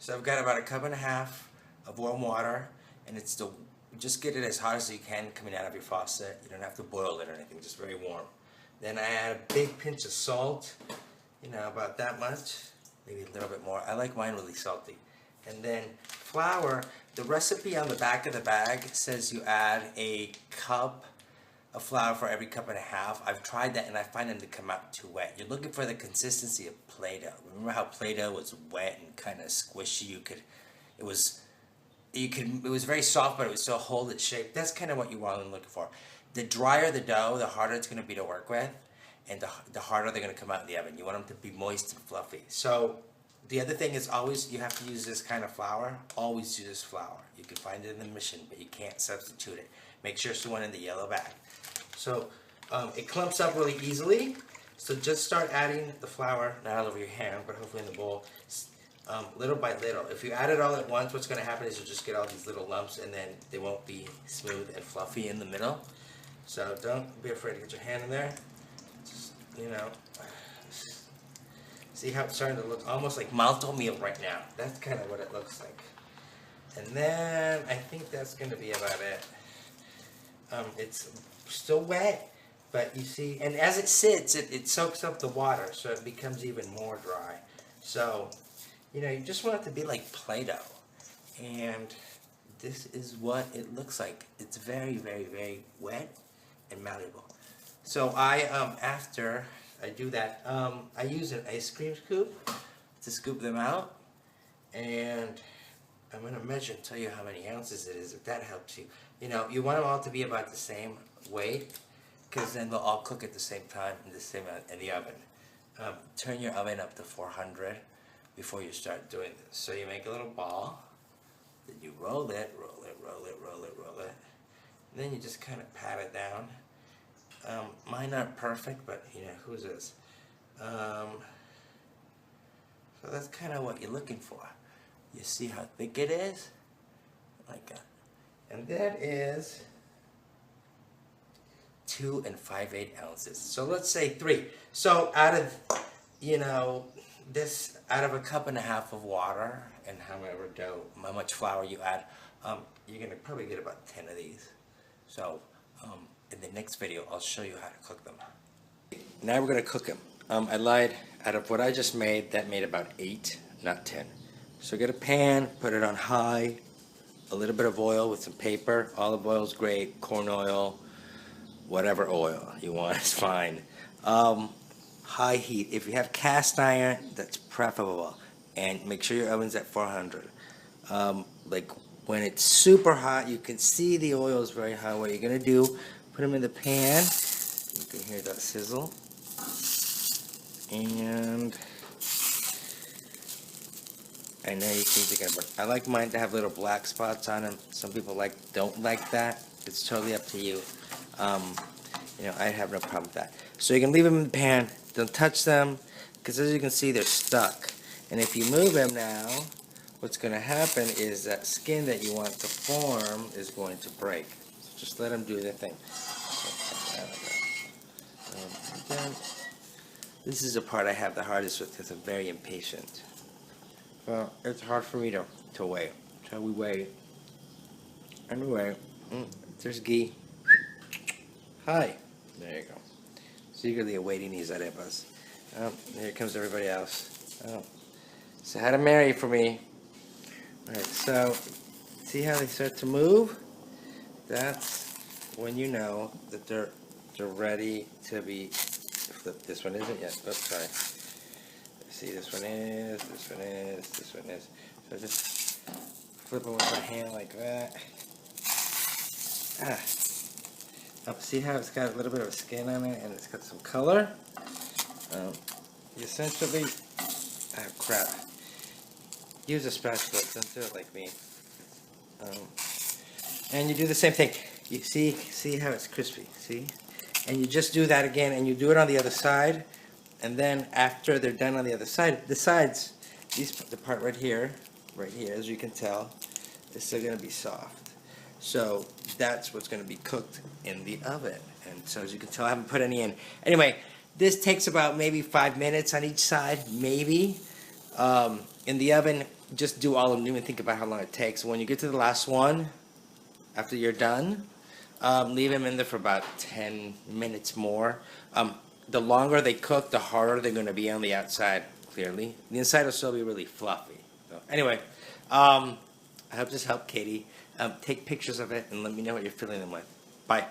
So I've got about 1.5 cups of warm water, and it's just get it as hot as you can coming out of your faucet. You don't have to boil it or anything, just very warm. Then I add a big pinch of salt, about that much, maybe a little bit more. I like mine really salty. And then flour. The recipe on the back of the bag says you add a cup of flour for every 1.5 cups. I've tried that and I find them to come out too wet. You're looking for the consistency of Play-Doh. Remember how Play-Doh was wet and kind of squishy? It was very soft, but it would still hold its shape. That's kind of what you want to look for. The drier the dough, the harder it's going to be to work with, and the harder they're going to come out in the oven. You want them to be moist and fluffy. So the other thing is always you have to use this kind of flour. Always use this flour. You can find it in the machine, but you can't substitute it. Make sure it's the one in the yellow bag. So it clumps up really easily. So just start adding the flour, not all over your hand, but hopefully in the bowl, little by little. If you add it all at once, what's going to happen is you'll just get all these little lumps, and then they won't be smooth and fluffy in the middle. So don't be afraid to get your hand in there. Just, see how it's starting to look almost like malto meal right now. That's kind of what it looks like. And then I think that's going to be about it. It's still wet, but you see, and as it sits, it soaks up the water, so it becomes even more dry. So, you just want it to be like Play-Doh. And this is what it looks like. It's very, very, very wet and malleable. So after I do that, I use an ice cream scoop to scoop them out, and I'm going to measure and tell you how many ounces it is, if that helps you. You want them all to be about the same weight, because then they'll all cook at the same time in the oven. Turn your oven up to 400 before you start doing this. So you make a little ball, then you roll it, roll it, roll it, roll it, roll it. And then you just kind of pat it down. Mine aren't perfect, but whose is? So that's kind of what you're looking for. You see how thick it is? Like that. And that is 2 5/8 ounces. So let's say 3. So out of, this, out of 1.5 cups of water and how much flour you add, you're going to probably get about 10 of these. So in the next video, I'll show you how to cook them. Now we're going to cook them. I lied. Out of what I just made, that made about 8, not 10. So get a pan, put it on high, a little bit of oil with some paper. Olive oil is great, corn oil, whatever oil you want is fine. High heat. If you have cast iron, that's preferable. And make sure your oven's at 400. Like when it's super hot, you can see the oil is very hot. What you're going to do, put them in the pan. You can hear that sizzle. And I know you think they're gonna burn. I like mine to have little black spots on them. Some people don't like that. It's totally up to you. I have no problem with that. So you can leave them in the pan. Don't touch them, because as you can see, they're stuck. And if you move them now, what's going to happen is that skin that you want to form is going to break. So just let them do their thing. This is the part I have the hardest with, because I'm very impatient. Well, it's hard for me to wait. Shall we wait? Anyway, there's ghee. Hi. There you go. Secretly awaiting these arepas. Here comes everybody else. Say hi to Mary for me. Alright, so see how they start to move? That's when you know that they're ready to be flipped. This one isn't yet. Oops, sorry. See, this one is, this one is, this one is. So just flip them with my hand like that. See how it's got a little bit of skin on it and it's got some color? You essentially, crap. Use a spatula, don't do it like me. And you do the same thing. You see how it's crispy, see? And you just do that again, and you do it on the other side. And then after they're done on the other side, the sides, the part right here, as you can tell, is still going to be soft. So that's what's going to be cooked in the oven. And so as you can tell, I haven't put any in. Anyway, this takes about maybe 5 minutes on each side, maybe. In the oven, just do all of them. Don't even think about how long it takes. When you get to the last one, after you're done, leave them in there for about 10 minutes more. The longer they cook, the harder they're going to be on the outside, clearly. The inside will still be really fluffy. So, anyway, I hope this helped, Katie. Take pictures of it and let me know what you're filling them with. Bye.